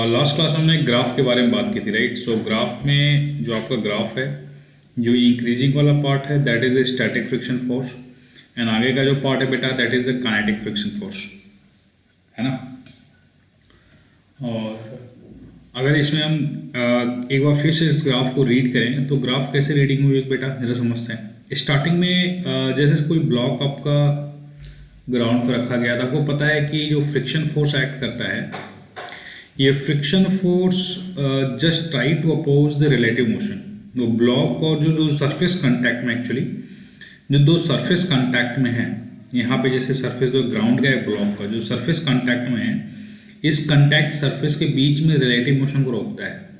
Last class में हमने graph के बारे में बात की थी, राइट। सो ग्राफ में जो आपका ग्राफ है, जो इंक्रीजिंग वाला पार्ट है that is the static friction force, and आगे का जो पार्ट है बेटा that is the kinetic friction force, है ना। और अगर इसमें हम एक बार फिर से इस ग्राफ को रीड करें तो ग्राफ कैसे रीडिंग हुई बेटा जरा समझते हैं। स्टार्टिंग में जैसे कोई ब्लॉक आपका ग्राउंड पर रखा गया था, आपको पता है कि जो फ्रिक्शन फोर्स एक्ट करता है, ये friction force just try to oppose the relative motion. वो ब्लॉक और जो सरफेस कांटेक्ट में, एक्चुअली जो दो सरफेस कांटेक्ट में है, यहाँ पे जैसे सरफेस जो ग्राउंड का है ब्लॉक का जो सरफेस कांटेक्ट में है, इस कांटेक्ट सरफेस के बीच में रिलेटिव मोशन को रोकता है।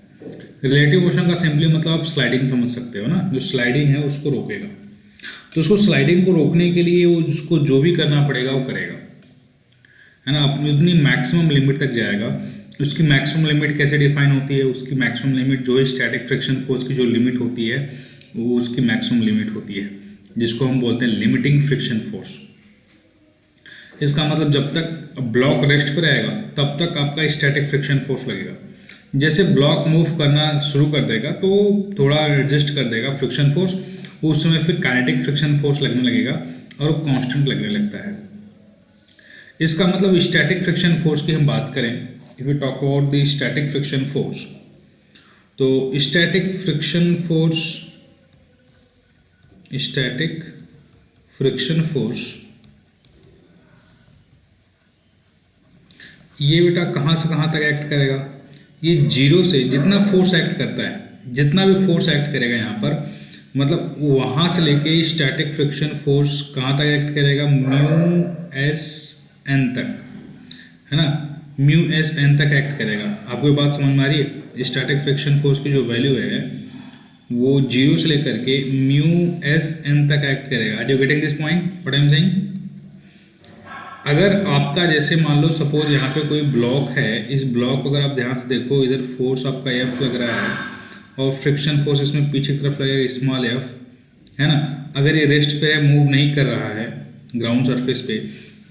रिलेटिव मोशन का सिंपली मतलब आप स्लाइडिंग समझ सकते हो ना, जो स्लाइडिंग है उसको रोकेगा। तो उसको स्लाइडिंग को रोकने के लिए वो उसको जो भी करना पड़ेगा वो करेगा, है ना। अपनी मैक्सिमम लिमिट तक जाएगा। उसकी मैक्सिमम लिमिट कैसे डिफाइन होती है? उसकी मैक्सिमम लिमिट जो है स्टैटिक फ्रिक्शन फोर्स की जो लिमिट होती है वो उसकी मैक्सिमम लिमिट होती है, जिसको हम बोलते हैं लिमिटिंग फ्रिक्शन फोर्स। इसका मतलब जब तक ब्लॉक रेस्ट पर रहेगा तब तक आपका स्टैटिक फ्रिक्शन फोर्स लगेगा। जैसे ब्लॉक मूव करना शुरू कर देगा तो थोड़ा एडजस्ट कर देगा फ्रिक्शन फोर्स, उस समय फिर काइनेटिक फ्रिक्शन फोर्स लगने लगेगा और वो कांस्टेंट लगने लगता है। इसका मतलब स्टैटिक फ्रिक्शन फोर्स की हम बात करें, if you talk about the static friction force, तो स्टैटिक फ्रिक्शन फोर्स ये बेटा कहाँ से कहाँ तक एक्ट करेगा? ये जीरो से जितना फोर्स एक्ट करता है, जितना भी फोर्स एक्ट करेगा यहाँ पर, मतलब वहाँ से लेके स्टैटिक फ्रिक्शन फोर्स कहाँ तक एक्ट करेगा? म्यू एस एन तक, है ना। म्यू एस एन तक एक्ट करेगा। आपको ये बात समझ में आ रही है? स्टैटिक फ्रिक्शन फोर्स की जो वैल्यू है वो जीरो से लेकर के म्यू एस एन तक एक्ट करेगा। Are you getting this point what I am saying? अगर आपका जैसे मान लो सपोज यहाँ पे कोई ब्लॉक है, इस ब्लॉक को अगर आप ध्यान से देखो, इधर फोर्स आपका एफ लग रहा है और फ्रिक्शन फोर्स इसमें पीछे की तरफ लगेगा स्मॉल एफ, है ना। अगर ये रेस्ट पे है, मूव नहीं कर रहा है ग्राउंड सरफेस पे,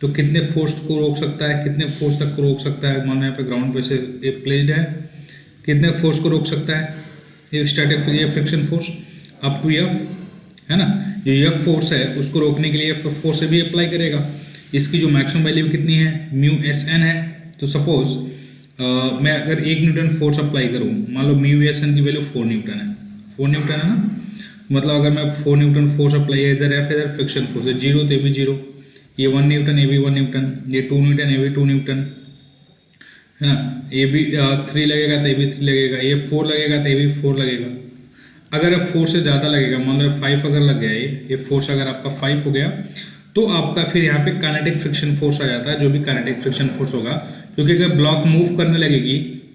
तो कितने फोर्स को रोक सकता है, कितने फोर्स तक को रोक सकता है? मान लो यहाँ पे ग्राउंड पे से ये प्लेस्ड है, कितने फोर्स को रोक सकता है ये स्टैटिक ये friction force? Up to F, है ना। जो एफ फोर्स है उसको रोकने के लिए एफ फोर्स से भी अप्लाई करेगा। इसकी जो मैक्सिमम वैल्यू कितनी है? म्यू एस एन है। तो सपोज मैं अगर 1 न्यूटन फोर्स अप्लाई करूँ, मान लो म्यू एस एन की वैल्यू 4 न्यूटन है, 4 न्यूटन है ना। मतलब अगर मैं 4 न्यूटन फोर्स अप्लाई है, इधर एफ इधर फ्रिक्शन फोर्स है, जीरो तो ये भी जीरो, ये 1 न्यूटन ये भी 1 न्यूटन, ये 2 न्यूटन ये भी 2 न्यूटन, है ना। ये भी 3 लगेगा तो ये भी 3 लगेगा, ये 4 लगेगा तो ये भी 4 लगेगा। अगर 4 से ज़्यादा लगेगा, मान लो 5 अगर लग गया, ये फोर्स अगर आपका 5 हो गया तो आपका फिर यहाँ पे काइनेटिक फ्रिक्शन फोर्स आ जाता है, जो भी काइनेटिक फ्रिक्शन फोर्स होगा। क्योंकि अगर ब्लॉक मूव करने लगेगी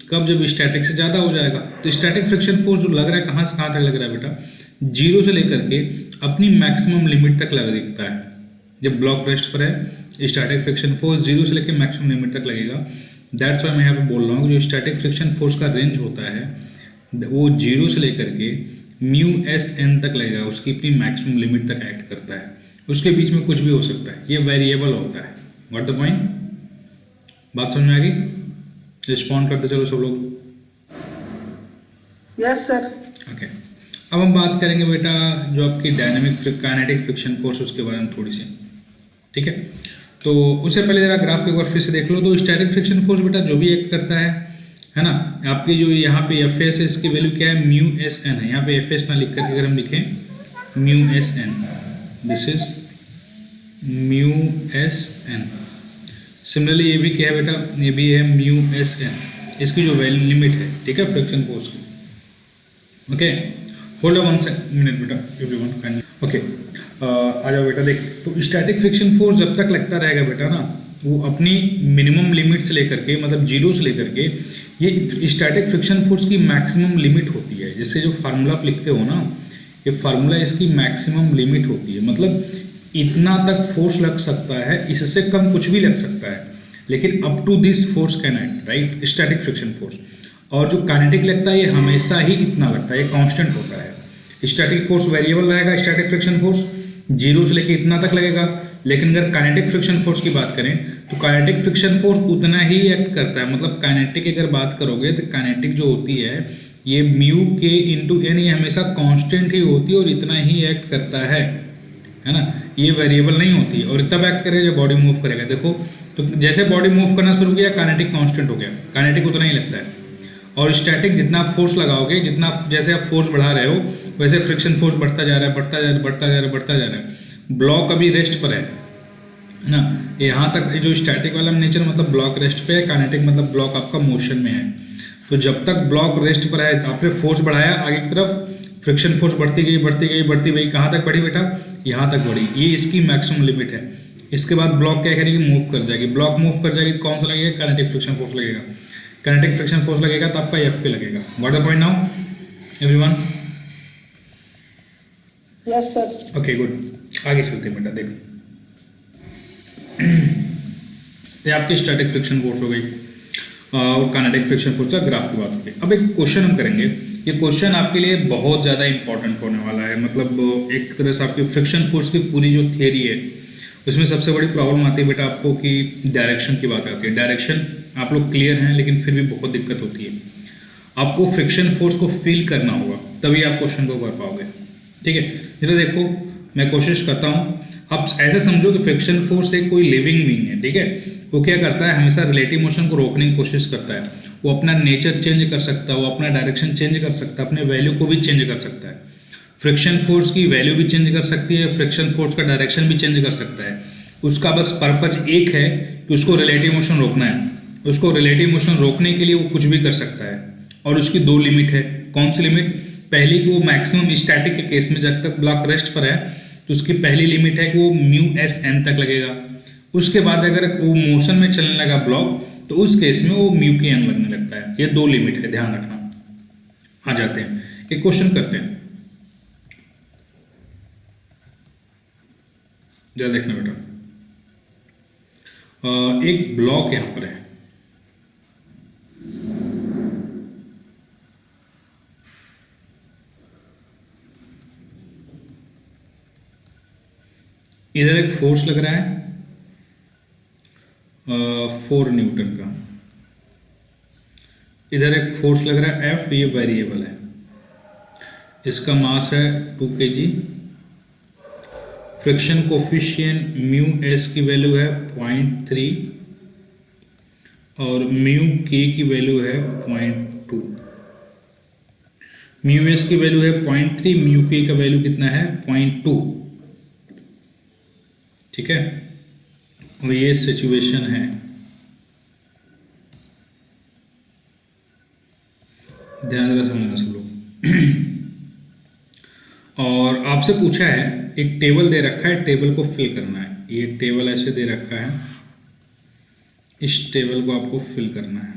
कब? जब स्टैटिक से ज़्यादा हो जाएगा। तो स्टैटिक फ्रिक्शन फोर्स जो लग रहा है कहाँ से कहाँ तक लग रहा है बेटा? जीरो से लेकर के अपनी मैक्सिमम लिमिट तक लग दिखता है। जब ब्लॉक रेस्ट पर है स्टैटिक फ्रिक्शन फोर्स जीरो से लेकर मैक्सिमम लिमिट तक लगेगा। दैट्स वाई मैं यहाँ पे बोल रहा हूँ जो स्टैटिक फ्रिक्शन फोर्स का रेंज होता है वो जीरो से लेकर के म्यू एस एन तक लगेगा, उसकी अपनी मैक्सिमम लिमिट तक एक्ट करता है। उसके बीच में कुछ भी हो सकता है, ये वेरिएबल होता है। What the point? बात समझ में आ गई? रिस्पॉन्ड करते चलो सब लोग। Yes sir. ओके, अब हम बात करेंगे बेटा जो आपकी डायनामिक काइनेटिक फ्रिक्शन फोर्स उसके बारे में थोड़ी सी, ठीक है। तो उससे पहले जरा ग्राफ को एक बार फिर से देख लो। तो स्टैटिक फ्रिक्शन फोर्स बेटा जो भी एक्ट करता है ना, आपकी जो यहाँ पे एफ एस है इसकी वैल्यू क्या है? म्यू एस एन है। यहाँ पे एफ एस ना लिख करके अगर हम लिखें mu S N, this is mu S N. Similarly ये भी क्या है बेटा? ये भी है म्यू एस एन, इसकी जो वैल्यू लिमिट है, ठीक है, फ्रिक्शन फोर्स की। ओके, होल्ड ऑन मिनट बेटा एवरीवन काइंडली। ओके, आ जाओ बेटा। देख, तो स्टैटिक फ्रिक्शन फोर्स जब तक लगता रहेगा बेटा ना, वो अपनी मिनिमम लिमिट से लेकर के, मतलब जीरो से लेकर के, ये स्टैटिक फ्रिक्शन फोर्स की मैक्सिमम लिमिट होती है। जैसे जो फार्मूला आप लिखते हो ना, ये फार्मूला इसकी मैक्सिमम लिमिट होती है। मतलब इतना तक फोर्स लग सकता है, इससे कम कुछ भी लग सकता है, लेकिन up to this force can act, right, static friction force. और जो काइनेटिक लगता है ये हमेशा ही इतना लगता है, ये कांस्टेंट होता है। स्टैटिक फोर्स वेरिएबल रहेगा, स्टैटिक फ्रिक्शन फोर्स जीरो से लेके इतना तक लगेगा, लेकिन अगर काइनेटिक फ्रिक्शन फोर्स की बात करें तो काइनेटिक फ्रिक्शन फोर्स उतना ही एक्ट करता है, मतलब काइनेटिक अगर बात करोगे तो काइनेटिक जो होती है ये म्यू के इंटू एन, ये हमेशा कांस्टेंट ही होती है और इतना ही एक्ट करता है ना, ये वेरिएबल नहीं होती। और तब एक्ट करेगा जब बॉडी मूव करेगा। देखो तो जैसे बॉडी मूव करना शुरू किया काइनेटिक कांस्टेंट हो गया, काइनेटिक उतना ही लगता है। और स्टैटिक जितना आप फोर्स लगाओगे, जितना जैसे आप फोर्स बढ़ा रहे हो वैसे फ्रिक्शन फोर्स बढ़ता जा रहा है, बढ़ता जा रहा है, बढ़ता जा रहा है, बढ़ता जा रहा है। ब्लॉक अभी रेस्ट पर है ना, यहाँ तक जो स्टैटिक वाला नेचर मतलब ब्लॉक रेस्ट पे है, काइनेटिक मतलब ब्लॉक आपका मोशन में है। तो जब तक ब्लॉक रेस्ट पर है आपने फोर्स बढ़ाया आगे की तरफ, फ्रिक्शन फोर्स बढ़ती गई बढ़ती गई बढ़ती गई, कहाँ तक बढ़ी बेटा, यहाँ तक बढ़ी, ये इसकी मैक्सिमम लिमिट है। इसके बाद ब्लॉक क्या करेगी, मूव कर जाएगी। ब्लॉक मूव कर जाएगी तो कौन सा लगेगा, काइनेटिक फ्रिक्शन फोर्स लगेगा। काइनेटिक फ्रिक्शन फोर्स लगेगा तो आपका एफ पे लगेगा। What the point now everyone? Yes sir. Okay good, आगे चलते हैं बेटा। देखो ये आपकी स्टैटिक फ्रिक्शन फोर्स हो गई और काइनेटिक फ्रिक्शन फोर्स का ग्राफ की बात हो गई। अब एक क्वेश्चन हम करेंगे, ये क्वेश्चन आपके लिए बहुत ज़्यादा इंपॉर्टेंट होने वाला है। मतलब एक तरह से आपकी फ्रिक्शन फोर्स की पूरी जो थियरी है उसमें सबसे बड़ी प्रॉब्लम आती है बेटा आपको कि डायरेक्शन की बात आती है। डायरेक्शन आप लोग क्लियर हैं लेकिन फिर भी बहुत दिक्कत होती है। आपको फ्रिक्शन फोर्स को फील करना होगा तभी आप क्वेश्चन को कर पाओगे, ठीक है। जैसे देखो मैं कोशिश करता हूँ, आप ऐसे समझो कि फ्रिक्शन फोर्स एक कोई लिविंग बीइंग है, ठीक है। वो क्या करता है, हमेशा रिलेटिव मोशन को रोकने की कोशिश करता है। वो अपना नेचर चेंज कर सकता है, वो अपना डायरेक्शन चेंज कर सकता है, अपने वैल्यू को भी चेंज कर सकता है। फ्रिक्शन फोर्स की वैल्यू भी चेंज कर सकती है, फ्रिक्शन फोर्स का डायरेक्शन भी चेंज कर सकता है। उसका बस पर्पज एक है कि उसको रिलेटिव मोशन रोकना है। उसको रिलेटिव मोशन रोकने के लिए वो कुछ भी कर सकता है और उसकी दो लिमिट है। कौन सी लिमिट? पहली कि वो मैक्सिमम स्टैटिक के केस में जब तक ब्लॉक रेस्ट पर है तो उसकी पहली लिमिट है कि वो म्यू एस एन तक लगेगा। उसके बाद अगर वो मोशन में चलने लगा ब्लॉक तो उस केस में वो म्यू के एन लगने लगता है। ये दो लिमिट है, ध्यान रखना। आ जाते हैं एक क्वेश्चन करते हैं, जरा देखना बेटा। एक ब्लॉक यहां पर है, इधर एक फोर्स लग रहा है 4 न्यूटन का, इधर एक फोर्स लग रहा है F, ये वेरिएबल है। इसका मास है 2 kg। Friction coefficient mu S की वैल्यू है 0.3 और म्यू के की वैल्यू है 0.2। म्यू एस की वैल्यू है 0.3, म्यू के का वैल्यू कितना है 0.2, ठीक है। और ये सिचुएशन है, ध्यान जरा समझना सब लोग। और आपसे पूछा है, एक टेबल दे रखा है, टेबल को फिल करना है। ये टेबल ऐसे दे रखा है, इस टेबल को आपको फिल करना है।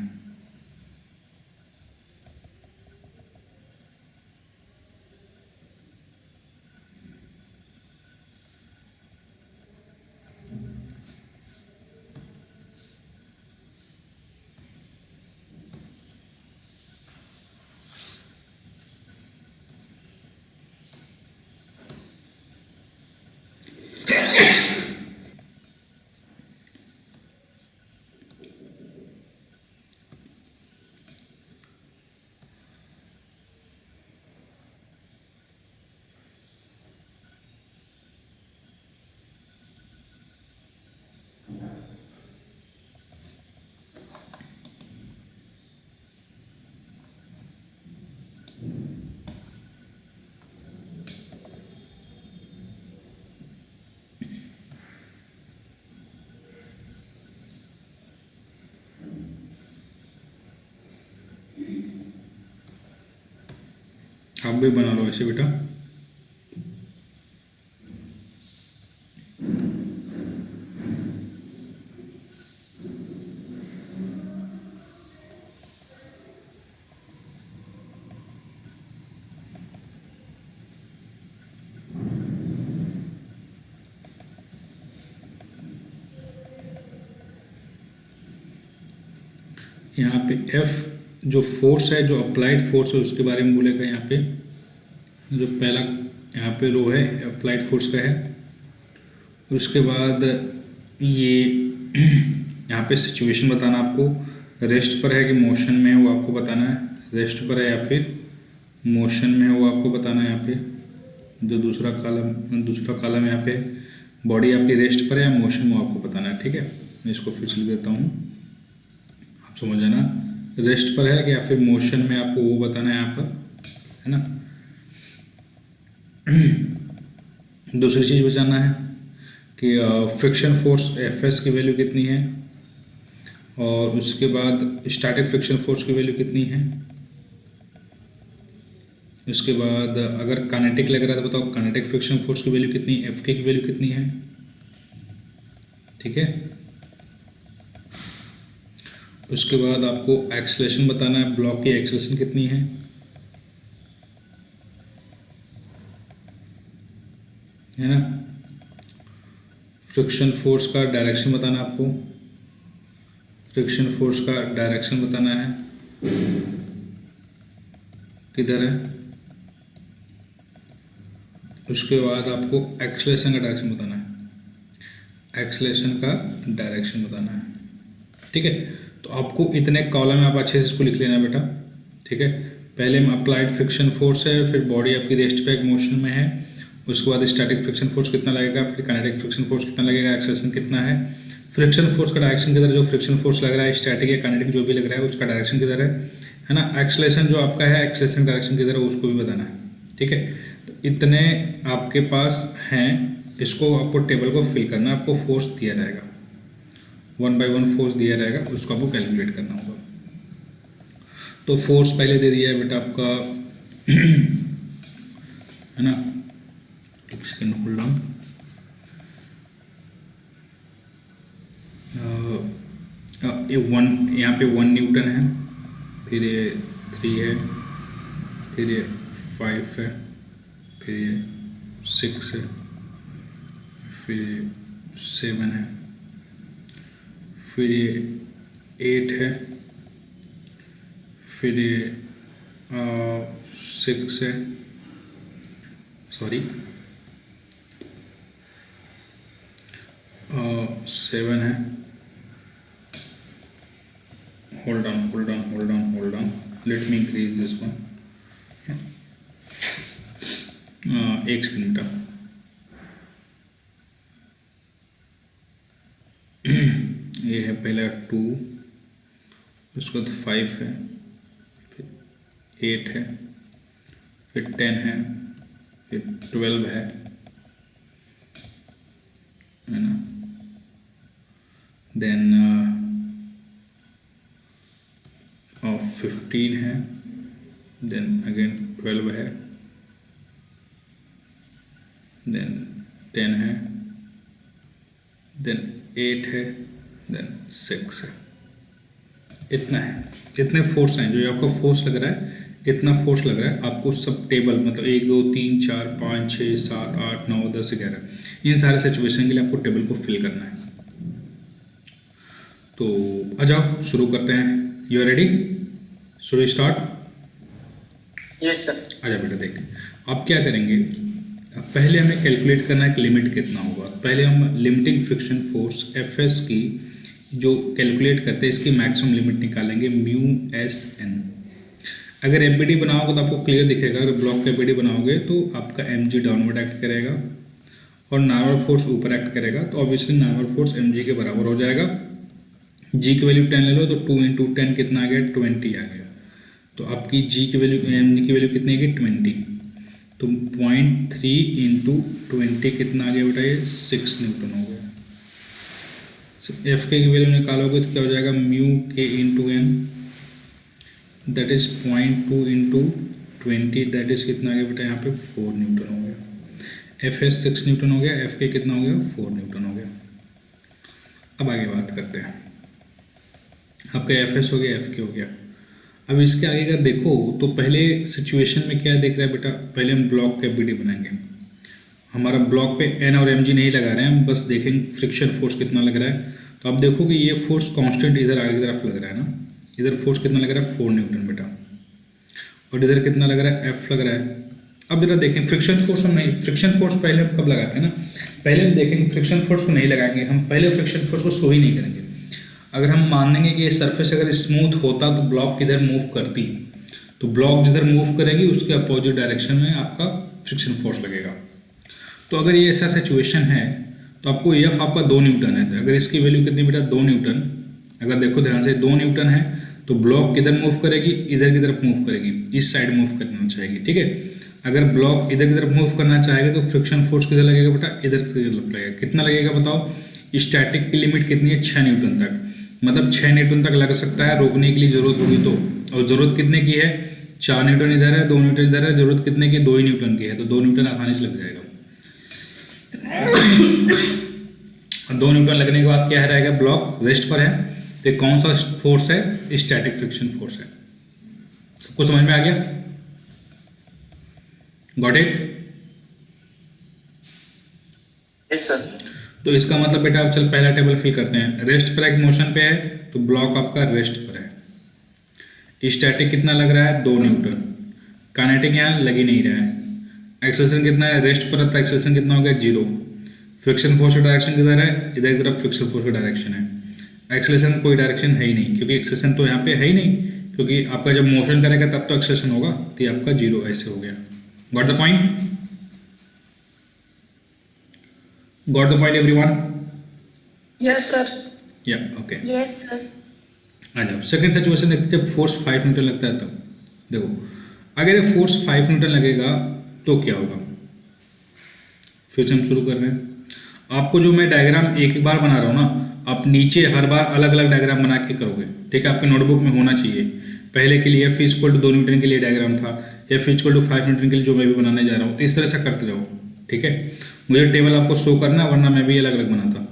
आप भी बना लो ऐसे बेटा। यहाँ पे F जो फोर्स है, जो अप्लाइड फोर्स है उसके बारे में बोलेगा। यहाँ पे जो पहला यहाँ पे रो है अप्लाइड फोर्स का है, उसके बाद ये यहाँ पे सिचुएशन बताना आपको, रेस्ट पर है कि मोशन में है वो आपको बताना है, रेस्ट पर है या फिर मोशन में है वो आपको बताना है। यहाँ पे जो दूसरा कॉलम यहाँ पे बॉडी आपकी रेस्ट पर है या मोशन में, वो आपको बताना है। ठीक है, मैं इसको फिर से लिख देता हूँ, आप समझ जाना, रेस्ट पर है कि या फिर मोशन में, आपको वो बताना है यहाँ पर, है ना। दूसरी चीज़ बताना है कि फ्रिक्शन फोर्स एफएस की वैल्यू कितनी है, और उसके बाद स्टैटिक फ्रिक्शन फोर्स की वैल्यू कितनी है। उसके बाद अगर काइनेटिक लग रहा है तो बताओ काइनेटिक फ्रिक्शन फोर्स की वैल्यू कितनी है, एफ के की वैल्यू कितनी है। ठीक है, उसके बाद आपको एक्सेलरेशन बताना है, ब्लॉक की एक्सेलरेशन कितनी है ना। फ्रिक्शन फोर्स का डायरेक्शन बताना आपको, फ्रिक्शन फोर्स का डायरेक्शन बताना है किधर है। उसके बाद आपको एक्सेलरेशन का डायरेक्शन बताना है, एक्सेलरेशन का डायरेक्शन बताना है। ठीक है, तो आपको इतने कॉलम में आप अच्छे से इसको लिख लेना बेटा। ठीक है, पहले में अप्लाइड फ्रिक्शन फोर्स है, फिर बॉडी आपकी रेस्ट पे एक मोशन में है, उसके बाद स्टैटिक फ्रिक्शन फोर्स कितना लगेगा, फिर काइनेटिक फ्रिक्शन फोर्स कितना लगेगा, एक्सेलरेशन कितना है, फ्रिक्शन फोर्स का डायरेक्शन किधर है, जो फ्रिक्शन फोर्स लग रहा है स्टैटिक या काइनेटिक जो भी लग रहा है उसका डायरेक्शन किधर है ना। एक्सेलरेशन जो आपका है, एक्सेलरेशन डायरेक्शन किधर है उसको भी बताना है। ठीक है, तो इतने आपके पास हैं, इसको आपको टेबल को फिल करना, आपको फोर्स दिया जाएगा, 1 by 1 फोर्स दिया रहेगा, उसको आपको कैलकुलेट करना होगा। तो फोर्स पहले दे दिया है बेटा आपका है ना, एक सेकेंड होल्ड ऑन। ये 1, यहाँ पे 1 न्यूटन है, फिर ये 3 है, फिर ये 5 है, फिर ये 6 है, फिर ये 7 है, फिर ये 8 है, फिर ये 6 है, सॉरी 7 है। Hold on, let me increase this one. एक सेकंड बेटा, ये है पहला 2, उसके बाद 5 है, फिर 8 है, फिर 10 है, फिर 12 है ना, देन 15 है, देन अगेन 12 है, देन 10 है, देन 8 है, देन 6 है। इतना है, जितने फोर्स हैं, जो ये आपका फोर्स लग रहा है, इतना फोर्स लग रहा है आपको, सब टेबल मतलब 1 2 3 4 5 6 7 8 9 10 11, इन सारे सिचुएशन के लिए आपको टेबल को फिल करना है। तो आ जाओ शुरू करते हैं, you are ready, should start. Yes sir. आजा बेटा, देख अब क्या करेंगे, पहले हमें कैलकुलेट करना है कि लिमिट कितना होगा। पहले हम लिमिटिंग फ्रिक्शन फोर्स एफएस की जो कैलकुलेट करते हैं, इसकी मैक्सिमम लिमिट निकालेंगे, म्यू एस एन। अगर एफबीडी बनाओगे तो आपको क्लियर दिखेगा, अगर ब्लॉक का एफबीडी बनाओगे तो आपका एमजी डाउनवर्ड एक्ट करेगा और नॉर्मल फोर्स ऊपर एक्ट करेगा, तो ऑब्वियसली नॉर्मल फोर्स एमजी के बराबर हो जाएगा। जी की वैल्यू 10 ले लो तो 2 × 10 कितना आ गया, 20 आ गया। तो आपकी जी की वैल्यू, एम जी की वैल्यू कितनी है, 20। तो 0.3 × 20 कितना आ गया बेटा, ये 6 न्यूटन हो गया। एफ के की वैल्यू निकालोगे तो क्या हो जाएगा, म्यू के × N, that is 0.2 × 20, that is कितना आ गया बेटा, यहाँ पे 4 न्यूटन हो गया। एफ एस 6 न्यूटन हो गया, एफ के कितना हो गया, 4 न्यूटन हो गया। अब आगे बात करते हैं, आपका एफ एस हो गया, एफ के हो गया। अब इसके आगे अगर देखो तो पहले सिचुएशन में क्या देख रहा है बेटा, पहले हम ब्लॉक का एफबीडी बनाएंगे। हमारा ब्लॉक पे एन और एम जी नहीं लगा रहे हैं, हम बस देखेंगे फ्रिक्शन फोर्स कितना लग रहा है। तो आप देखो कि ये फोर्स कांस्टेंट इधर आगे की तरफ लग रहा है ना, इधर फोर्स कितना लग रहा है, 4 न्यूटन बेटा, और इधर कितना लग रहा है, एफ लग रहा है, अब जरा देखें फ्रिक्शन फोर्स हम नहीं, फ्रिक्शन फोर्स पहले हम कब लगाते हैं ना, पहले हम देखेंगे फ्रिक्शन फोर्स को नहीं लगाएंगे हम, पहले फ्रिक्शन फोर्स को शो ही नहीं करेंगे। अगर हम मान लेंगे कि ये सरफेस अगर स्मूथ होता तो ब्लॉक किधर मूव करती, तो ब्लॉक जिधर मूव करेगी उसके अपोजिट डायरेक्शन में आपका फ्रिक्शन फोर्स लगेगा। तो अगर ये ऐसा सिचुएशन है तो आपको एफ आपका 2 न्यूटन है, तो अगर इसकी वैल्यू कितनी बेटा 2 न्यूटन, अगर देखो ध्यान से 2 न्यूटन है तो ब्लॉक किधर मूव करेगी, इधर की तरफ मूव करेगी, इस साइड मूव करना चाहेगी, ठीक है। अगर ब्लॉक इधर की तरफ मूव करना चाहेगा तो फ्रिक्शन फोर्स किधर लगेगा बेटा, इधर की तरफ लगेगा। कितना लगेगा बताओ, स्टैटिक की लिमिट कितनी है 6 न्यूटन तक, मतलब 6 न्यूटन तक लग सकता है, रोकने के लिए जरूरत होगी तो। और जरूरत कितने की है, 4 न्यूटन इधर है, 2 न्यूटन इधर है, जरूरत कितने की 2 ही न्यूटन की है, तो 2 न्यूटन आसानी से लग जाएगा। 2 न्यूटन लगने के बाद क्या रहेगा, ब्लॉक रेस्ट पर है, तो कौन सा फोर्स है, स्टैटिक फ्रिक्शन फोर्स है। सबको समझ में आ गया, गॉट इट? Yes sir. तो इसका मतलब बेटा अब चल पहला टेबल फिल करते हैं। रेस्ट पर एक मोशन पे है तो ब्लॉक आपका रेस्ट पर है। स्टैटिक कितना लग रहा है 2 न्यूटन, काइनेटिक यहाँ लग ही नहीं रहा है। एक्सेलरेशन कितना है, रेस्ट पर है तो एक्सेलरेशन कितना हो गया 0। फ्रिक्शन फोर्स का डायरेक्शन किधर है, इधर की तरफ फ्रिक्शन फोर्स का डायरेक्शन है। एक्सेलरेशन कोई डायरेक्शन है ही नहीं, क्योंकि एक्सेलरेशन तो यहाँ पे है ही नहीं, क्योंकि आपका जब मोशन करेगा तब तो एक्सेलरेशन होगा, तो ये आपका 0 ऐसे हो गया। Got the point? Got the point everyone? Yes sir. या ओके, यस सर। आ जाओ सेकंड सिचुएशन देखते हैं। जब फोर्स 5 न्यूटन लगता है तब देखो, अगर ये फोर्स 5 न्यूटन लगेगा तो क्या होगा। फिर से हम शुरू कर रहे हैं। आपको जो मैं डायग्राम एक बार बना रहा हूँ ना, आप नीचे हर बार अलग अलग डायग्राम बना के करोगे, ठीक है। आपके नोटबुक में होना चाहिए। पहले के लिए F इक्वल टू 2 न्यूटन के लिए डायग्राम था, F इक्वल टू 5 न्यूटन के लिए जो मैं भी बनाने जा रहा हूँ, तो इस तरह से करते रहो, ठीक है। मुझे टेबल आपको शो करना, वरना मैं भी अलग अलग बनाता।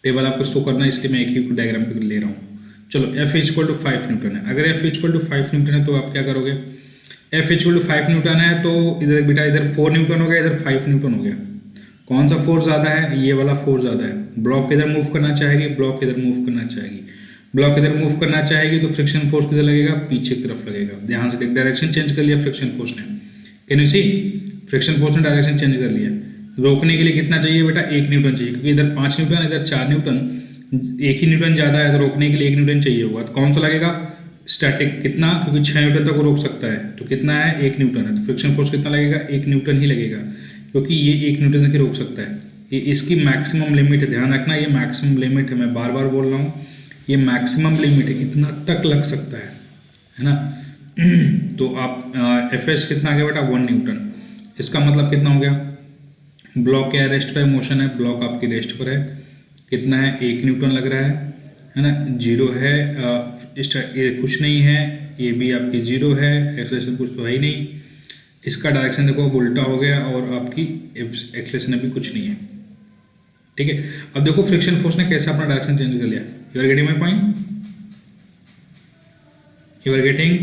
टेबल आपको शो करना, इसलिए मैं एक ही डायग्राम पे ले रहा हूँ। चलो F इक्वल टू 5 न्यूटन है। अगर F इक्वल टू 5 न्यूटन है तो आप क्या करोगे, F इक्वल टू 5 न्यूटन है तो इधर बेटा इधर 4 न्यूटन हो गया, इधर 5 न्यूटन हो गया। कौन सा फोर्स ज़्यादा है, ये वाला फोर्स ज़्यादा है। ब्लॉक इधर मूव करना चाहेगी, ब्लॉक इधर मूव करना चाहेगी, ब्लॉक इधर मूव करना चाहेगी तो फ्रिक्शन फोर्स किधर लगेगा, पीछे की तरफ लगेगा। ध्यान से देख, डायरेक्शन चेंज कर लिया फ्रिक्शन फोर्स ने। Can you see, friction force ने डायरेक्शन चेंज कर लिया। रोकने के लिए कितना चाहिए बेटा, 1 न्यूटन चाहिए, क्योंकि इधर 5 न्यूटन इधर 4 न्यूटन, एक ही न्यूटन ज़्यादा है तो रोकने के लिए 1 न्यूटन चाहिए होगा। तो कौन सा लगेगा, स्टैटिक। कितना, क्योंकि 6 न्यूटन तक वो रोक सकता है, तो कितना है 1 न्यूटन है, तो फ्रिक्शन फोर्स कितना लगेगा 1 न्यूटन ही लगेगा, क्योंकि ये 1 न्यूटन तक ही रोक सकता है। ये इसकी मैक्सिमम लिमिट है, ध्यान रखना, ये मैक्सिमम लिमिट है, मैं बार बार बोल रहा हूँ, ये मैक्सिमम लिमिट है, इतना तक लग सकता है ना। तो आप एफ कितना आ गया बेटा 1 न्यूटन। इसका मतलब कितना हो गया, ब्लॉक क्या है, रेस्ट पर मोशन है, ब्लॉक आपकी रेस्ट पर है, कितना है 1 न्यूटन लग रहा है ना। 0 है, ये कुछ नहीं है, ये भी आपकी 0 है, एक्सेलरेशन कुछ तो है ही नहीं। इसका डायरेक्शन देखो अब उल्टा हो गया और आपकी एक्सेलरेशन अभी कुछ नहीं है, ठीक है। अब देखो फ्रिक्शन फोर्स ने कैसे अपना डायरेक्शन चेंज कर लिया। You are getting my point, you are getting,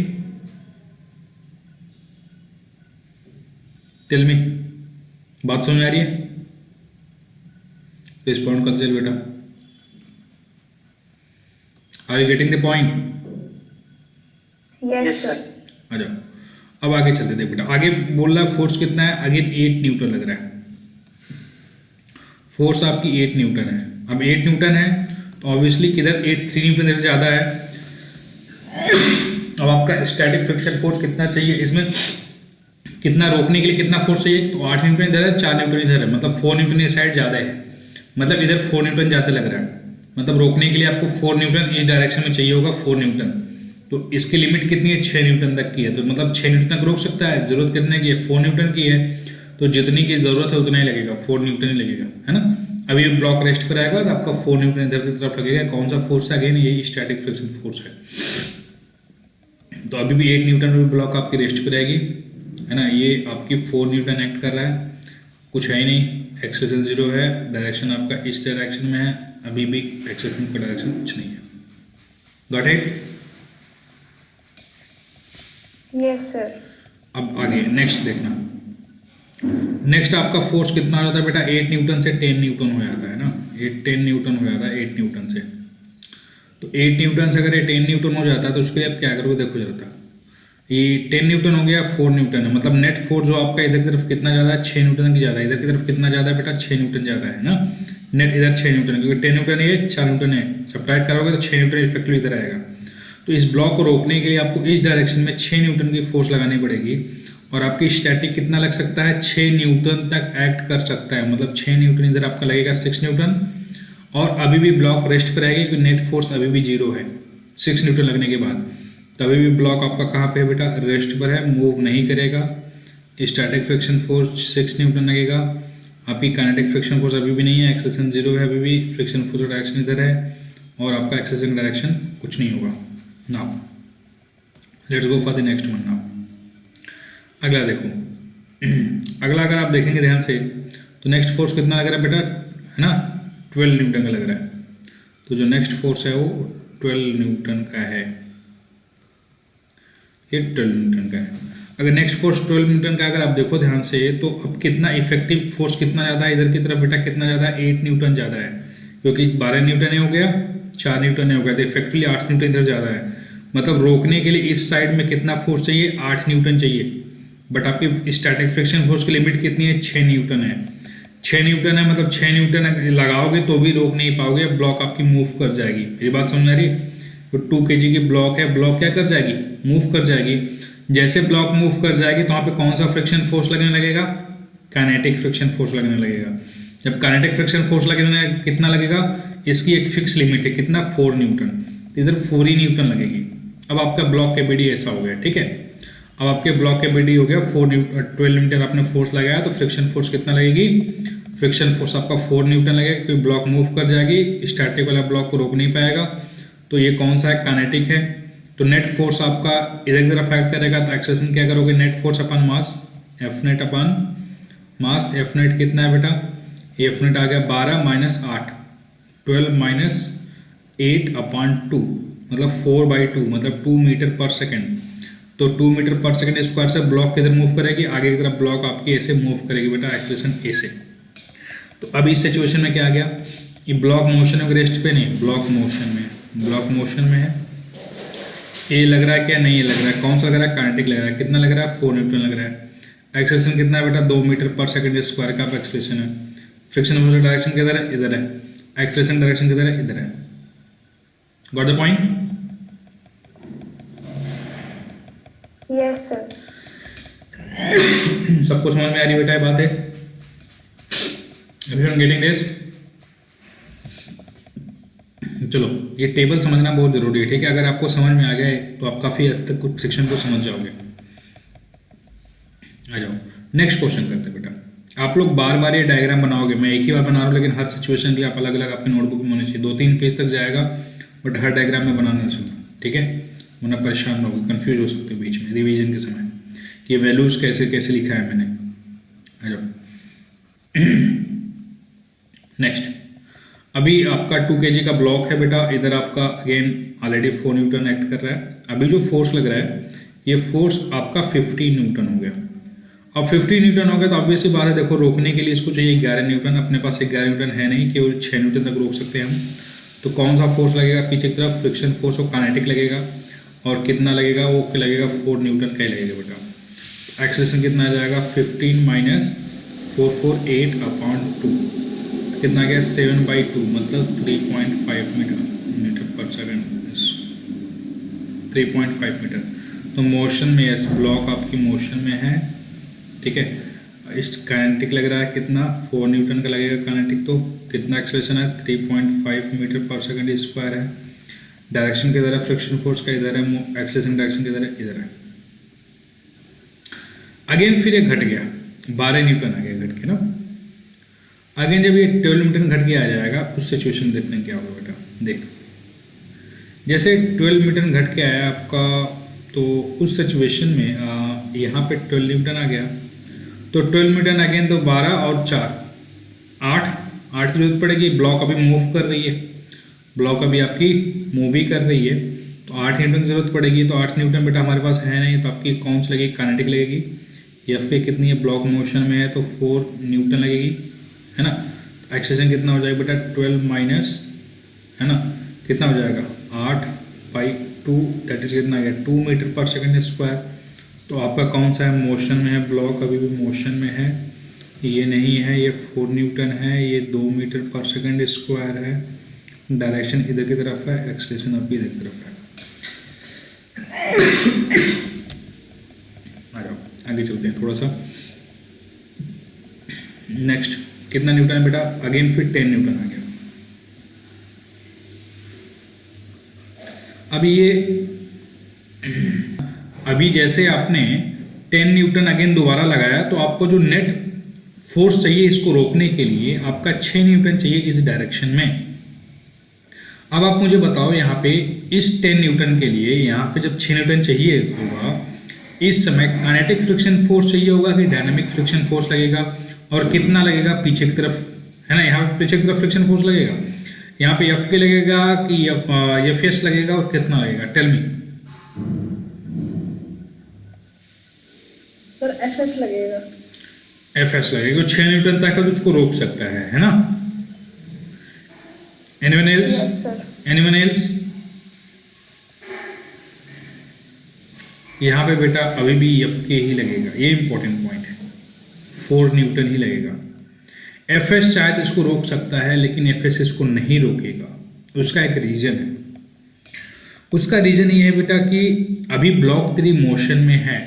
tell me, बात समझ में आ रही है? रिस्पॉन्ड करते चल बेटा, are you getting the point? Yes sir. आ जाओ, अब आगे चलते देख बेटा। आगे बोल रहा है फोर्स कितना है, आगे 8 न्यूटन लग रहा है। फोर्स आपकी 8 न्यूटन है। अब 8 न्यूटन है तो ऑब्वियसली किधर 3 न्यूटन इधर ज़्यादा है। अब आपका स्टैटिक फ्रिक्शन फोर्स कितना चाहिए, इसमें कितना रोकने के लिए कितना फोर्स चाहिए, तो 8 न्यूटन इधर है, 4 न्यूटन इधर है, मतलब 4 न्यूटन ये साइड ज़्यादा है, मतलब इधर 4 न्यूटन ज़्यादा लग रहा है। मतलब रोकने के लिए आपको 4 न्यूटन इस डायरेक्शन में चाहिए होगा, 4 न्यूटन। तो इसकी लिमिट कितनी है, 6 न्यूटन तक की है, तो मतलब 6 न्यूटन तक रोक सकता है। जरूरत कितने की है, 4 न्यूटन की है, तो जितनी की जरूरत है उतना ही लगेगा, 4 न्यूटन ही लगेगा, है ना। अभी ब्लॉक रेस्ट पर आएगा तो आपका 4 न्यूटन इधर की तरफ लगेगा। कौन सा फोर्स है, अगेन ये स्टैटिक फ्रिक्शन फोर्स है। तो अभी भी 8 न्यूटन में ब्लॉक आपकी रेस्ट पर आएगी, है ना। ये आपकी 4 न्यूटन एक्ट कर रहा है, कुछ है ही नहीं, एक्सेलरेशन 0 है, डायरेक्शन आपका इस डायरेक्शन में है, अभी भी एक्सेलरेशन का डायरेक्शन कुछ नहीं है। Got it? Yes sir. अब आगे नेक्स्ट देखना। नेक्स्ट आपका फोर्स कितना हो जाता है बेटा, 8 न्यूटन से 10 न्यूटन हो जाता है ना। 10 न्यूटन हो जाता है 8 न्यूटन से। तो 8 न्यूटन से अगर ये 10 न्यूटन हो जाता है तो उसके लिए आप क्या करोगे, देखो जरा। ये 10 न्यूटन हो गया, 4 न्यूटन है, मतलब नेट फोर्स जो आपका इधर की तरफ कितना ज़्यादा है, 6 न्यूटन की ज़्यादा है, इधर की तरफ कितना ज़्यादा है बेटा, 6 न्यूटन ज़्यादा है ना। नेट इधर 6 न्यूटन, क्योंकि 10 न्यूटन है, 4 न्यूटन है, सब्ट्रैक्ट करोगे तो 6 न्यूटन इफेक्टिव इधर आएगा। तो इस ब्लॉक को रोकने के लिए आपको इस डायरेक्शन में 6 न्यूटन की फोर्स लगानी पड़ेगी, और आपकी स्टैटिक कितना लग सकता है, 6 न्यूटन तक एक्ट कर सकता है, मतलब 6 न्यूटन इधर आपका लगेगा 6 न्यूटन, और अभी भी ब्लॉक रेस्ट पर रहेगी क्योंकि नेट फोर्स अभी भी 0 है 6 न्यूटन लगने के बाद। तभी भी ब्लॉक आपका कहाँ पे है बेटा, रेस्ट पर है, मूव नहीं करेगा। स्टैटिक फ्रिक्शन फोर्स 6 न्यूटन लगेगा, आपकी काइनेटिक फ्रिक्शन फोर्स अभी भी नहीं है, एक्सेलरेशन 0 है अभी भी, फ्रिक्शन फोर्स का डायरेक्शन इधर है, और आपका एक्सेलरेशन डायरेक्शन कुछ नहीं होगा। Now let's go for the next one. Now अगला देखो, अगला अगर आप देखेंगे ध्यान से तो नेक्स्ट फोर्स कितना लग रहा है बेटा, है ना, 12 न्यूटन का लग रहा है। तो जो नेक्स्ट फोर्स है वो 12 न्यूटन का है, ये 12 न्यूटन का है। अगर नेक्स्ट फोर्स 12 न्यूटन का अगर आप देखो ध्यान से, तो अब कितना इफेक्टिव फोर्स कितना ज़्यादा है इधर की तरफ बेटा, कितना ज़्यादा है, 8 न्यूटन ज़्यादा है, क्योंकि 12 न्यूटन हो गया, 4 न्यूटन हो गया, तो इफेक्टिवली 8 न्यूटन इधर ज़्यादा है। मतलब रोकने के लिए इस साइड में कितना फोर्स चाहिए, 8 न्यूटन चाहिए, बट आपकी स्टैटिक फ्रिक्शन फोर्स की लिमिट कितनी है, 6 न्यूटन है। 6 न्यूटन है, मतलब 6 न्यूटन लगाओगे तो भी रोक नहीं पाओगे, ब्लॉक आपकी मूव कर जाएगी। मेरी बात समझ आ रही है। तो 2 kg की ब्लॉक है, ब्लॉक क्या कर जाएगी, मूव कर जाएगी। जैसे ब्लॉक मूव कर जाएगी तो वहाँ पे कौन सा फ्रिक्शन फोर्स लगने लगेगा, काइनेटिक फ्रिक्शन फोर्स लगने लगेगा। जब काइनेटिक फ्रिक्शन फोर्स लगने कितना लगेगा, इसकी एक फिक्स लिमिट है, कितना, 4 न्यूटन, तो इधर 4 ही न्यूटन लगेगी। अब आपका ब्लॉक के बीडी ऐसा हो गया, ठीक है। अब आपके ब्लॉक के बीडी हो गया 12 न्यूटन आपने फोर्स लगाया, तो फ्रिक्शन फोर्स कितना लगेगी, फ्रिक्शन फोर्स आपका 4 न्यूटन लगेगा, क्योंकि ब्लॉक मूव कर जाएगी, स्टैटिक वाला ब्लॉक को रोक नहीं पाएगा। तो ये कौन सा है, काइनेटिक है। तो नेट फोर्स आपका इधर की तरफ एक्ट करेगा, तो एक्सेलरेशन क्या करोगे, नेट फोर्स अपन मास, एफ नेट अपन मास, एफ नेट कितना है बेटा, एफ नेट आ गया 12 माइनस 8, 12 माइनस 8/2, मतलब 4/2, मतलब 2 मीटर पर सेकेंड। तो 2 मीटर पर सेकेंड स्क्वायर से ब्लॉक किधर मूव करेगी, आगे की तरफ ब्लॉक आपकी ऐसे मूव करेगी बेटा, एक्सेलरेशन ए से। तो अब इस सिचुएशन में क्या आ गया, ये ब्लॉक मोशन में, रेस्ट पे नहीं, ब्लॉक मोशन में, ब्लॉक मोशन में है। ये लग रहा है क्या, नहीं ये लग रहा है, कौन सा लग रहा है, काइनेटिक लग रहा है, कितना लग रहा है, 4 न्यूटन लग रहा है। एक्सेलरेशन कितना है बेटा, 2 मीटर पर सेकेंड स्क्वायर का एक्सेलरेशन है। फ्रिक्शन फोर्स डायरेक्शन किधर है, इधर है, एक्सेलरेशन डायरेक्शन किधर है, इधर है। Got the point? Yes, sir. सबको समझ में आ रही बेटा ये बात है? Everyone getting this? चलो, ये टेबल समझना बहुत जरूरी है, ठीक है। अगर आपको समझ में आ गया है तो आप काफी हद तक कुछ सेक्शन को समझ जाओगे। आ जाओ, नेक्स्ट क्वेश्चन करते हैं बेटा। आप लोग बार बार ये डायग्राम बनाओगे, मैं एक ही बार बना रहा हूँ, लेकिन हर सिचुएशन के लिए आप अलग अलग आपकी नोटबुक में होनी चाहिए। 2-3 पेज तक जाएगा, बट हर डायग्राम में बनाना चाहिए, ठीक है, वरना परेशान रहोगे, कंफ्यूज हो सकते हो बीच में रिवीजन के समय कि ये वैल्यूज कैसे कैसे लिखा है मैंने। आ जाओ नेक्स्ट, अभी आपका 2 kg का ब्लॉक है बेटा, इधर आपका अगेन ऑलरेडी 4 न्यूटन एक्ट कर रहा है। अभी जो फोर्स लग रहा है, ये फोर्स आपका 50 न्यूटन हो गया। अब 50 न्यूटन हो गया तो ऑब्वियसली बात है, देखो रोकने के लिए इसको चाहिए 11 न्यूटन, अपने पास 11 न्यूटन है नहीं, केवल 6 न्यूटन तक रोक सकते हैं हम। तो कौन सा फोर्स लगेगा पीछे की तरफ, फ्रिक्शन फोर्स और काइनेटिक लगेगा, और कितना लगेगा, वो लगेगा 4 न्यूटन का ही लगेगा बेटा। एक्सेलरेशन कितना आ जाएगा, 15 माइनस 448/2, कितना गया, 7/2, मतलब 3.5 मीटर पर सेकेंड, 3.5 मीटर। तो मोशन में यस, ब्लॉक आपकी मोशन में है, ठीक है। इस काइनेटिक लग रहा है कितना, 4 न्यूटन का लगेगा काइनेटिक, तो कितना एक्सेलरेशन है, 3.5 मीटर पर सेकेंड स्क्वायर है। डायरेक्शन किधर है, फ्रिक्शन फोर्स का इधर है, एक्सेलरेशन डायरेक्शन किधर है, इधर है। अगेन फिर ये घट गया, 12 न्यूटन आ गया घट के ना। अगेन जब ये 12 न्यूटन घट के आ जाएगा, उस सिचुएशन देखने क्या होगा बेटा, देख, जैसे 12 न्यूटन घट के आया आपका, तो उस सिचुएशन में यहाँ पे 12 न्यूटन आ गया, तो 12 न्यूटन अगेन, तो 12 और 4 8 की जरूरत पड़ेगी। ब्लॉक अभी मूव कर रही है, ब्लॉक अभी आपकी मूव ही कर रही है, तो 8 न्यूटन की जरूरत पड़ेगी। तो 8 न्यूटन बेटा हमारे पास है नहीं, तो आपकी कौन सी लगेगी, काइनेटिक लगेगी। एफ पे कितनी है, ब्लॉक मोशन में है, तो 4 न्यूटन लगेगी, है ना। एक्सेलरेशन कितना हो जाएगा बेटा, 12 माइनस, है ना, कितना हो जाएगा, 8/2, दैट इज कितना आ गया, 2 मीटर पर सेकेंड स्क्वायर। तो आपका कौन सा है मोशन में है? ब्लॉक अभी भी मोशन में है, ये नहीं है, ये 4 न्यूटन है, ये 2 मीटर पर सेकंड स्क्वायर है, डायरेक्शन इधर की तरफ है, एक्सेलरेशन अभी इधर की तरफ है। आ जाओ आगे चलते हैं थोड़ा सा। नेक्स्ट कितना न्यूटन है बेटा? अगेन फिर 10 न्यूटन आ गया। अभी जैसे आपने 10 न्यूटन अगेन दोबारा लगाया तो आपको जो नेट फोर्स चाहिए इसको रोकने के लिए आपका 6 न्यूटन चाहिए इस डायरेक्शन में। अब आप मुझे बताओ यहाँ पे इस 10 न्यूटन के लिए यहाँ पे जब 6 न्यूटन चाहिए होगा, इस समय काइनेटिक फ्रिक्शन फोर्स चाहिए होगा कि डायनामिक फ्रिक्शन फोर्स लगेगा, और कितना लगेगा पीछे की तरफ, है ना? यहाँ पे पीछे की तरफ फ्रिक्शन फोर्स लगेगा, यहाँ पे एफ के लगेगा कि एफ एस लगेगा, और कितना लगेगा? Tell me. Sir F S लगेगा। एफ एस लगेगा, 6 न्यूटन तक तो उसको रोक सकता है ना? Anyone else? Yes, sir. Anyone else? यहाँ पे बेटा अभी भी एफ के ही लगेगा, ये इंपॉर्टेंट पॉइंट है, 4 न्यूटन ही लगेगा। एफ एस शायद इसको रोक सकता है लेकिन एफ एस इसको नहीं रोकेगा। उसका एक रीजन है, उसका रीजन ये है बेटा कि अभी ब्लॉक 3 मोशन में है,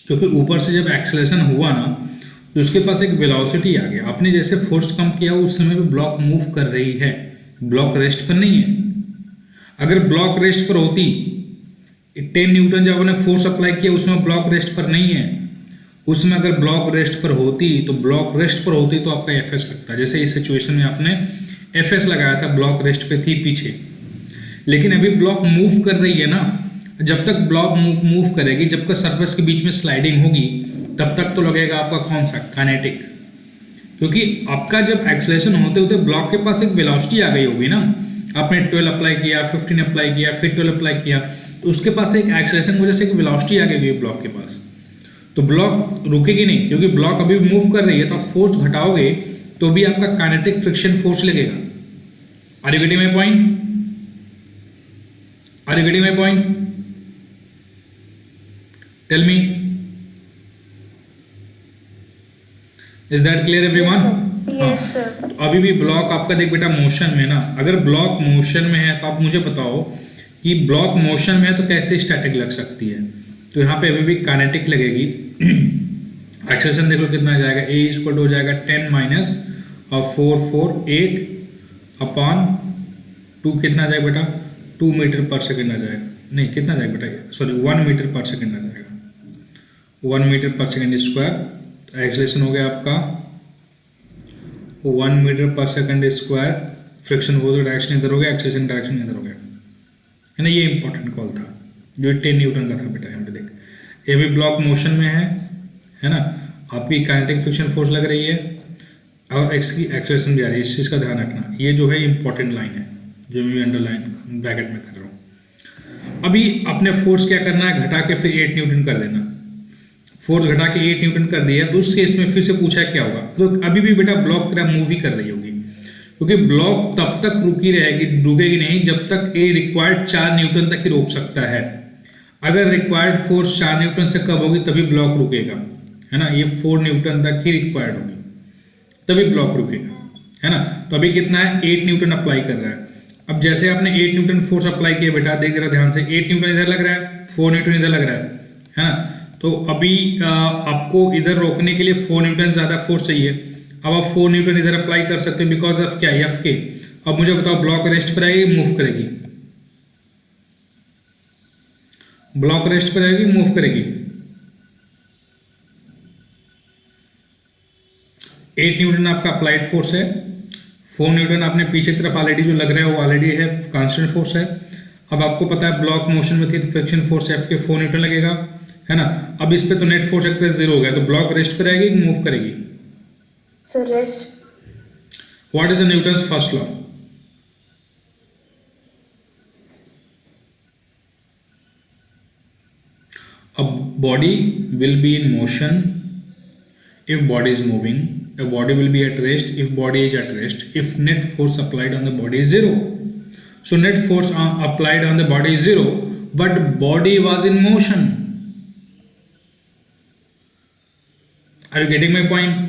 क्योंकि ऊपर से जब एक्सेलरेशन हुआ ना तो उसके पास एक वेलोसिटी आ गया। आपने जैसे फोर्स कम किया उस समय पे ब्लॉक मूव कर रही है, ब्लॉक रेस्ट पर नहीं है। अगर ब्लॉक रेस्ट पर होती, 10 न्यूटन जब आपने फोर्स अप्लाई किया उसमें ब्लॉक रेस्ट पर नहीं है, उसमें अगर ब्लॉक रेस्ट पर होती तो ब्लॉक रेस्ट पर होती तो आपका एफ एस लगता। जैसे इस सिचुएशन में आपने एफ एस लगाया था, ब्लॉक रेस्ट पे थी पीछे, लेकिन अभी ब्लॉक मूव कर रही है ना। जब तक ब्लॉक मूव करेगी, जब तक सरफेस के बीच में स्लाइडिंग होगी, तब तक तो लगेगा आपका कौन सा? काइनेटिक। क्योंकि आपका जब एक्सेलरेशन होते होते ब्लॉक के पास एक वेलोसिटी आ गई होगी ना, आपने 12 अप्लाई किया, 15 अप्लाई किया, फिर 12 अप्लाई किया, तो उसके पास एक एक्सेलरेशन की वजह से एक वेलोसिटी आ गई होगी ब्लॉक के पास, तो ब्लॉक रुकेगी नहीं, क्योंकि ब्लॉक अभी मूव कर रही है। तो आप फोर्स घटाओगे तो भी आपका काइनेटिक फ्रिक्शन फोर्स लगेगा। Are you getting my point? Are you getting my point? Tell me, is that clear everyone? Yes, sir. तो अभी भी ब्लॉक आपका देख बेटा मोशन में ना। अगर ब्लॉक मोशन में है तो आप मुझे बताओ कि ब्लॉक मोशन में है तो कैसे स्टैटिक लग सकती है? तो यहाँ पे अभी भी काइनेटिक लगेगी। एक्सेलरेशन देख लो कितना आ जाएगा, ए इक्वल टू हो जाएगा 10 माइनस 448 अपॉन 2, कितना आ जाएगा बेटा? 2 मीटर पर सेकेंड आ जाएगा। नहीं, कितना आ जाएगा बेटा? सॉरी, 1 मीटर पर सेकेंड आ जाएगा, 1 मीटर पर सेकेंड स्क्वायर। एक्सेलरेशन हो गया आपका 1 मीटर पर सेकेंड स्क्वायर। फ्रिक्शन वो तो डायरेक्शन इधर हो गया, एक्सेलरेशन डायरेक्शन इधर हो गया, है ना? ये इंपॉर्टेंट कॉल था जो 10 न्यूटन का था बेटा। यहाँ पे देख, ये भी ब्लॉक मोशन में है ना? आपकी काइनेटिक फ्रिक्शन फोर्स लग रही है और एक्स की एक्सेलरेशन भी आ रही है। इस चीज़ का ध्यान रखना, ये जो है इंपॉर्टेंट लाइन है जो मैं अंडरलाइन ब्रैकेट में कर रहा हूँ। अभी अपने फोर्स क्या करना है? घटा के फिर 8 न्यूटन कर देना। फोर्स घटा के 8 न्यूटन कर दिया तो उस केस में फिर से पूछा क्या होगा? तो अभी भी बेटा ब्लॉक तरह मूव ही कर रही होगी, क्योंकि ब्लॉक तब तक रुकी रहेगी, रुकेगी नहीं जब तक ए रिक्वायर्ड 4 न्यूटन तक ही रोक सकता है। अगर रिक्वायर्ड फोर्स 4 न्यूटन से कम होगी तभी ब्लॉक रुकेगा, है ना? ये 4 न्यूटन तक ही रिक्वायर्ड होगी तभी ब्लॉक रुकेगा, है ना? तो अभी कितना है? 8 न्यूटन अप्लाई कर रहा है। अब जैसे आपने 8 न्यूटन फोर्स अप्लाई किया बेटा, देख जरा ध्यान से, 8 न्यूटन इधर लग रहा है, 4 न्यूटन इधर लग रहा है ना? तो अभी आपको इधर रोकने के लिए 4 न्यूटन ज़्यादा फोर्स चाहिए। अब आप 4 न्यूटन इधर अप्लाई कर सकते हैं बिकॉज ऑफ क्या? एफ के। अब मुझे बताओ ब्लॉक रेस्ट पर आएगी, मूव करेगी? ब्लॉक रेस्ट पर आएगी, मूव करेगी? 8 न्यूटन आपका अप्लाइड फोर्स है, 4 न्यूटन आपने पीछे की तरफ ऑलरेडी जो लग रहा है वो ऑलरेडी है, कांस्टेंट फोर्स है। अब आपको पता है ब्लॉक मोशन में थी तो फ्रिक्शन फोर्स एफ के 4 न्यूटन लगेगा, है ना? अब इस पे तो नेट फोर्स एक्ट्रेस 0 हो गया, तो ब्लॉक रेस्ट पर आएगी कि मूव करेगी? So rest. What is the Newton's first law? A body will be in motion if body is moving. A body will be at rest if body is at rest. If net force applied on the body is 0. So net force applied on the body is 0, but body was in motion. Are you getting my point?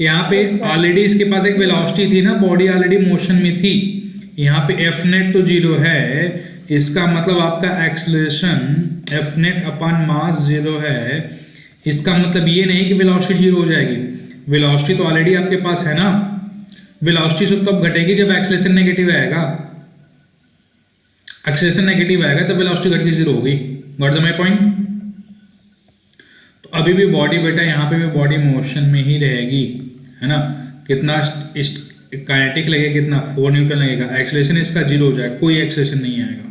यहाँ पे Yes, sir. Already इसके पास एक velocity थी ना, body already motion में थी। यहाँ पे एफ नेट तो जीरो है, इसका मतलब आपका acceleration F net upon mass zero है। इसका मतलब ये नहीं कि वेलोसिटी जीरो हो जाएगी, वेलोसिटी तो ऑलरेडी आपके पास है ना। वेलोसिटी से तब घटेगी जब एक्सलेशन नेगेटिव आएगा, एक्सलेशन नेगेटिव आएगा तो वेलोसिटी घट के जीरो होगी। Got the my point? तो अभी भी बॉडी बेटा यहाँ पे भी बॉडी मोशन में ही रहेगी, है ना। कितना काइनेटिक लगेगा, कितना 4 न्यूटन लगेगा। एक्सलेशन इसका जीरो हो जाएगा, कोई एक्सलेशन नहीं आएगा,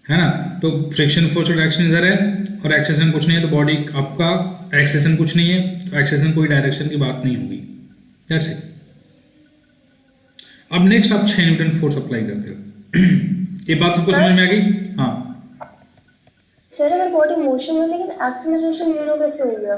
है ना। तो फ्रिक्शन फोर्स और डायरेक्शन इधर है और एक्सलेशन कुछ नहीं है, तो बॉडी आपका एक्सलेशन कुछ नहीं है, तो एक्सलेशन कोई डायरेक्शन की बात नहीं होगी। That's it. अब नेक्स्ट आप 6 न्यूटन फोर्स अप्लाई करते हो। ये बात सबको समझ में आ गई? हाँ सर अगर बॉडी मोशन में लेकिन एक्सेलरेशन जीरो कैसे हो गया?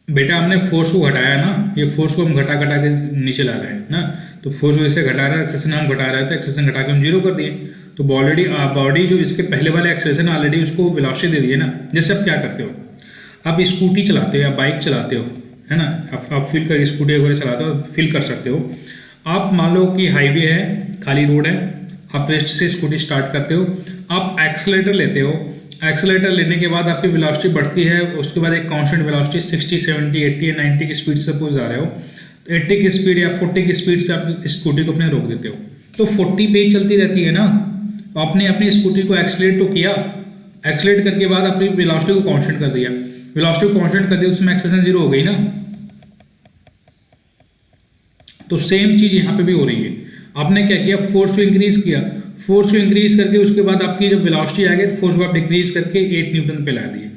बेटा हमने फोर्स को घटाया ना, ये फोर्स को हम घटा घटा के नीचे ला रहे हैं ना। तो फोर्स को ऐसे घटा रहा है, एक्सेलेशन हम घटा रहे थे, एक्सेलेशन घटा के हम जीरो कर दिए। तो ऑलरेडी बॉडी जो इसके पहले वाले एक्सेलेशन ऑलरेडी उसको वेलोसिटी दे दी है ना। जैसे आप क्या करते हो, आप स्कूटी चलाते हो या बाइक चलाते हो, है ना, आप फील कर स्कूटी वगैरह चलाते हो, फील कर सकते हो। आप मान लो कि हाईवे है, खाली रोड है, आप रेस्ट से स्कूटी स्टार्ट करते हो, आप एक्सेलेटर लेते हो। एक्सेलेटर लेने के बाद आपकी वेलोसिटी बढ़ती है, उसके बाद एक कांस्टेंट वेलोसिटी 60, 70, 80 या 90 की स्पीड से सपोज जा रहे हो, तो 80 की स्पीड या 40 की स्पीड पे आप स्कूटी को अपने रोक देते हो, तो 40 पे ही चलती रहती है ना। आपने अपनी स्कूटी को एक्सेलेट तो किया, एक्सेलेट करके बाद अपनी वेलोसिटी को कांस्टेंट कर दिया, वेलोसिटी को कांस्टेंट कर दिया, उसमें एक्सेलेरेशन जीरो हो गई ना। तो सेम चीज यहाँ पे भी हो रही है। आपने क्या किया, फोर्स को इंक्रीज किया, फोर्स को इंक्रीज करके उसके बाद आपकी जब वेलोसिटी आ गई तो फोर्स को आप डिक्रीज करके 8 न्यूटन पे ला दिए।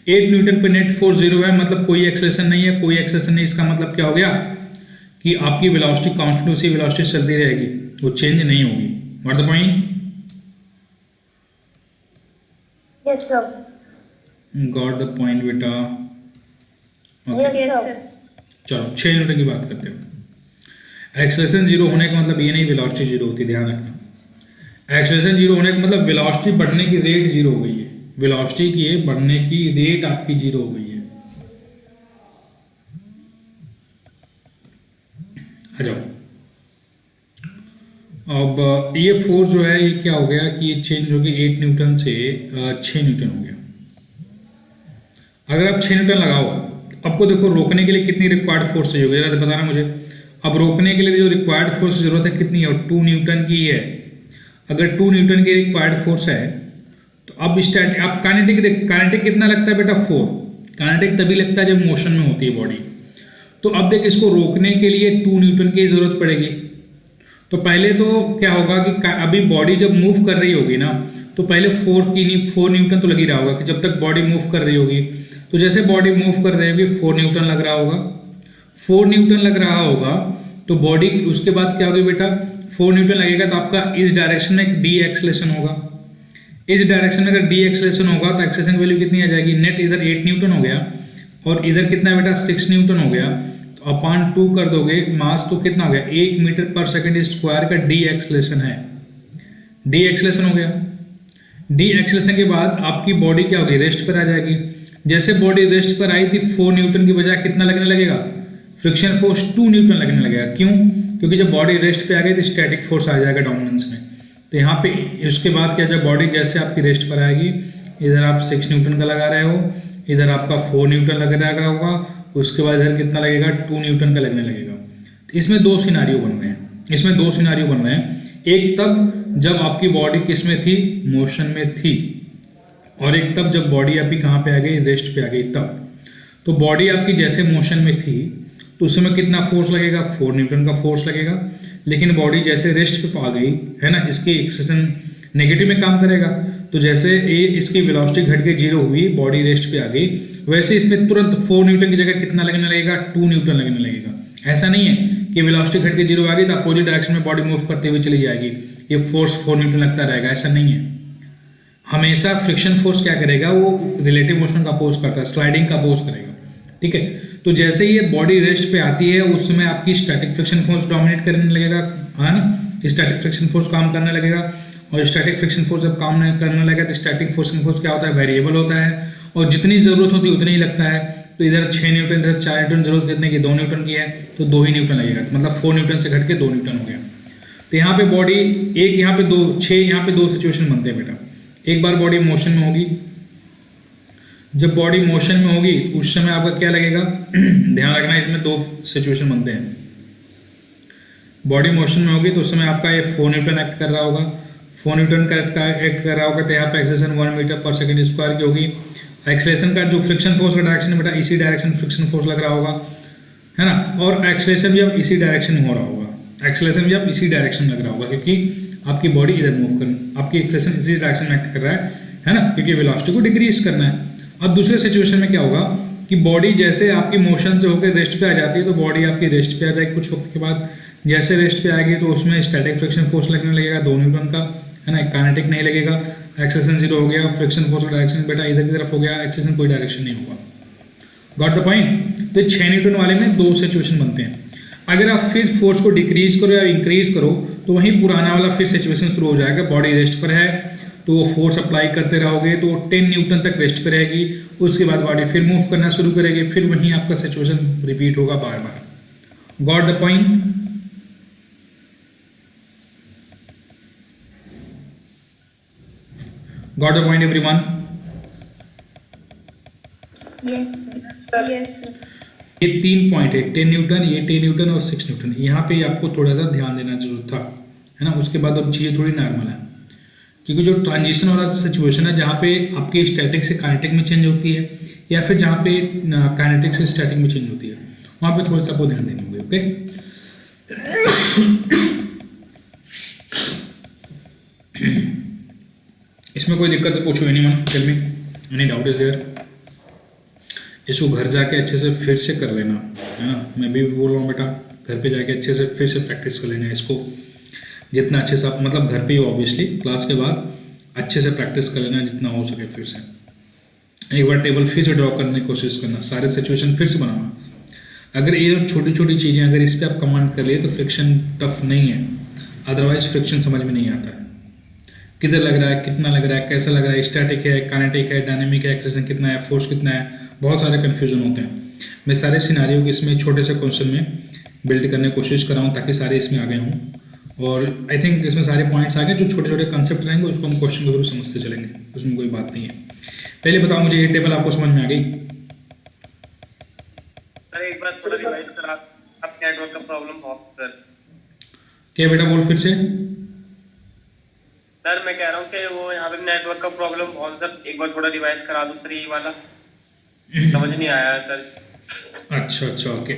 8 न्यूटन पे नेट फोर्स जीरो है, मतलब कोई एक्सेलेरेशन नहीं है, कोई एक्सेलेरेशन नहीं। इसका मतलब क्या हो गया कि आपकी वेलोसिटी कांस्टेंट उसी वेलोसिटी चलती रहेगी, वो चेंज नहीं होगी। What the point? Yes sir. Got the point बेटा? Yes sir. चलो 6 न्यूटन की बात करते हैं। एक्सेलेरेशन जीरो होने का मतलब ये नहीं वेलोसिटी जीरो होती, ध्यान रखना। एक्सेलेरेशन जीरो होने का मतलब वेलोसिटी बढ़ने की रेट जीरो हो गई है, वेलोसिटी की बढ़ने की रेट आपकी जीरो हो गई है। आ जाओ। अब ये फोर्स जो है ये क्या हो गया कि ये चेंज हो गया 8 न्यूटन से 6 न्यूटन हो गया। अगर आप 6 न्यूटन लगाओ, आपको देखो रोकने के लिए कितनी रिक्वायर्ड फोर्स चाहिए होगी, जरा बताना मुझे। अब रोकने के लिए जो रिक्वायर्ड फोर्स की जरूरत है कितनी है, 2 न्यूटन की है। अगर 2 न्यूटन की रिक्वायर्ड फोर्स है तो अब स्टैटिक, अब काइनेटिक कितना लगता है बेटा, 4। काइनेटिक तभी लगता है जब मोशन में होती है बॉडी। तो अब देख, इसको रोकने के लिए 2 न्यूटन की जरूरत पड़ेगी। तो पहले तो क्या होगा कि अभी बॉडी जब मूव कर रही होगी ना, तो पहले 4 न्यूटन तो लग ही रहा होगा कि जब तक बॉडी मूव कर रही होगी। तो जैसे बॉडी मूव कर रही होगी 4 न्यूटन लग रहा होगा, 4 न्यूटन लग रहा होगा तो बॉडी उसके बाद क्या होगी बेटा, 4 न्यूटन लगेगा तो आपका इस डायरेक्शन में डी एक्सेलेरेशन होगा। इस डायरेक्शन में अगर डी एक्सेलेरेशन होगा तो एक्सेलेरेशन वैल्यू कितनी आ जाएगी, नेट इधर 8 न्यूटन हो गया और इधर कितना बेटा 6 न्यूटन हो गया। तो अपॉन 2 कर दोगे, मास तो कितना हो गया 1 मीटर पर सेकंड स्क्वायर का डी एक्सेलेरेशन है। डी एक्सेलेरेशन हो गया। डी एक्सेलेरेशन के बाद आपकी बॉडी क्या होगी, रेस्ट पर आ जाएगी। जैसे बॉडी रेस्ट पर आई थी 4 न्यूटन की बजाय कितना लगने लगेगा, फ्रिक्शन फोर्स 2 न्यूटन लगने लगेगा। क्यों? क्योंकि जब बॉडी रेस्ट पे आ गई तो स्टैटिक फोर्स आ जाएगा डोमिनेंस में। तो यहाँ पे उसके बाद क्या, जब बॉडी जैसे आपकी रेस्ट पर आएगी, इधर आप 6 न्यूटन का लगा रहे हो, इधर आपका 4 न्यूटन लग रहा होगा, उसके बाद इधर कितना लगेगा 2 न्यूटन का लगने लगेगा। तो इसमें 2 सिनारियो बन रहे हैं, इसमें 2 सिनारियो बन रहे हैं। एक तब जब आपकी बॉडी किस में थी, मोशन में थी, और एक तब जब बॉडी आपकी कहाँ पे आ गई, रेस्ट पे आ गई तब। तो बॉडी आपकी जैसे मोशन में थी तो उसमें कितना फोर्स लगेगा, 4 न्यूटन का फोर्स लगेगा। लेकिन बॉडी जैसे रेस्ट पे आ गई है ना, इसकी एक्सेलेरेशन नेगेटिव में काम करेगा। तो जैसे इसकी वेलोसिटी घट के 0 हुई, बॉडी रेस्ट पे आ गई, वैसे इसमें तुरंत 4 न्यूटन की जगह कितना लगने लगेगा, 2 न्यूटन लगने लगेगा। ऐसा नहीं है कि वेलोसिटी घट के 0 आ गई तो अपोजिट डायरेक्शन में बॉडी मूव करते हुए चली जाएगी, ये फोर्स 4 न्यूटन लगता रहेगा, ऐसा नहीं है। हमेशा फ्रिक्शन फोर्स क्या करेगा, वो रिलेटिव मोशन का अपोज करता है, स्लाइडिंग का अपोज करेगा। ठीक है, तो जैसे ये बॉडी रेस्ट पे आती है उस समय आपकी स्टैटिक फ्रिक्शन फोर्स डोमिनेट करने लगेगा, है ना, स्टैटिक फ्रिक्शन फोर्स काम करने लगेगा। और स्टैटिक फ्रिक्शन फोर्स जब काम करने लगेगा तो स्टैटिक फ्रिक्शन फोर्स क्या होता है, वेरिएबल होता है, और जितनी ज़रूरत होती है उतनी ही लगता है। तो इधर 6 न्यूटन, इधर 4 न्यूटन, जरूरत कितने की 2 न्यूटन की है तो 2 ही न्यूटन लगेगा, तो मतलब 4 न्यूटन से घट के 2 न्यूटन हो गया। तो यहाँ पे बॉडी एक, यहाँ पे 2, 6, यहाँ पे 2 सिचुएशन बनते हैं बेटा। एक बार बॉडी मोशन में होगी, जब बॉडी मोशन में होगी उस समय आपका क्या लगेगा ध्यान रखना, इसमें 2 सिचुएशन बनते हैं। बॉडी मोशन में होगी तो उस समय आपका ये 4 न्यूटन एक्ट कर रहा होगा, 4 न्यूटन का एक्ट कर रहा होगा, तो यहाँ पे एक्सेलेरेशन 1 मीटर पर सेकंड स्क्वायर की होगी। एक्सेलेरेशन का जो फ्रिक्शन फोर्स का डायरेक्शन है बेटा, इसी डायरेक्शन फ्रिक्शन फोर्स लग रहा होगा, है ना। और एक्सेलेरेशन भी अब इसी डायरेक्शन में हो रहा होगा, एक्सेलेरेशन भी अब इसी डायरेक्शन में लग रहा होगा, क्योंकि आपकी बॉडी इधर मूव कर, आपकी एक्सेलेरेशन इसी डायरेक्शन में एक्ट कर रहा है ना, क्योंकि वेलोसिटी को डिक्रीज करना है। अब दूसरे सिचुएशन में क्या होगा कि बॉडी जैसे आपकी मोशन से होकर रेस्ट पे आ जाती है, तो बॉडी आपकी रेस्ट पे आ जाएगी कुछ वक्त के बाद। जैसे रेस्ट पे आएगी तो उसमें स्टैटिक फ्रिक्शन फोर्स लगने लगेगा 2 न्यूटन का, है ना, काइनेटिक नहीं लगेगा। एक्सेलेरेशन 0 हो गया, फ्रिक्शन फोर्स का डायरेक्शन बेटा इधर की तरफ हो गया, एक्सेलेरेशन कोई डायरेक्शन नहीं होगा। Got the point. तो 6 न्यूटन वाले में 2 सिचुएशन बनते हैं। अगर आप फिर फोर्स को डिक्रीज करो या इंक्रीज करो तो वहीं पुराना वाला फिर सिचुएशन शुरू हो जाएगा। बॉडी रेस्ट पर है तो वो फोर्स अप्लाई करते रहोगे तो 10 न्यूटन तक रेस्ट पे रहेगी, उसके बाद बॉडी फिर मूव करना शुरू करेगी, फिर वहीं आपका सिचुएशन रिपीट होगा बार बार। Got the point. Got the point everyone. Yes, sir. ये 3 पॉइंट है, 10 न्यूटन, ये 10 न्यूटन और 6 न्यूटन। यहाँ पे आपको थोड़ा सा ध्यान देना जरूरत था, है ना। उसके बाद अब चीज़ें थोड़ी नॉर्मल है, क्योंकि जो ट्रांजिशन वाला सिचुएशन है जहाँ पे आपके स्टैटिक से काइनेटिक में चेंज होती है या फिर जहाँ पे काइनेटिक से स्टैटिक में चेंज होती है, वहाँ पे थोड़ा सा आपको ध्यान देना होगा। ओके, इसमें कोई दिक्कत है पूछो anyone, tell me any doubt is there. इसको घर जाके अच्छे से फिर से कर लेना, है ना। मैं भी बोल रहा हूँ बेटा, घर पे जाके अच्छे से फिर से प्रैक्टिस कर लेना इसको, जितना अच्छे से आप, मतलब घर पे ही ऑब्वियसली, क्लास के बाद अच्छे से प्रैक्टिस कर लेना जितना हो सके। फिर से एक बार टेबल फिर से ड्रॉ करने की कोशिश करना, सारे सिचुएशन फिर से बनाना। अगर ये छोटी छोटी चीज़ें अगर इस पर आप कमांड कर लिए तो फ्रिक्शन टफ नहीं है, अदरवाइज फ्रिक्शन समझ में नहीं आता है। किधर लग रहा है, कितना लग रहा है, कैसा लग रहा है, स्टैटिक है, काइनेटिक है, डायनेमिक है, एक्सेलेरेशन कितना है, फोर्स कितना है, बहुत सारे कन्फ्यूजन होते हैं। मैं सारे सिनारियों को इसमें छोटे से क्वेश्चन में बिल्ड करने की कोशिश कर रहा हूँ ताकि सारे इसमें आ गए हों। और आई थिंक इसमें सारे पॉइंट्स आ गए, जो छोटे छोटे कंसेप्ट रहेंगे उसको हम क्वेश्चन के थ्रू समझते चलेंगे, उसमें कोई बात नहीं है। पहले बताओ मुझे, ये टेबल आपको समझ में आ गई? सर एक बार थोड़ा रिवाइज करा, आप नेटवर्क का प्रॉब्लम बहुत सर। क्या बेटा, बोल फिर से। सर मैं कह रहा हूँ कि वो यहाँ पे नेटवर्क का प्रॉब्लम बहुत सर, एक बार थोड़ा रिवाइज करा दो सर, ये वाला समझ नहीं आया सर। अच्छा, ओके।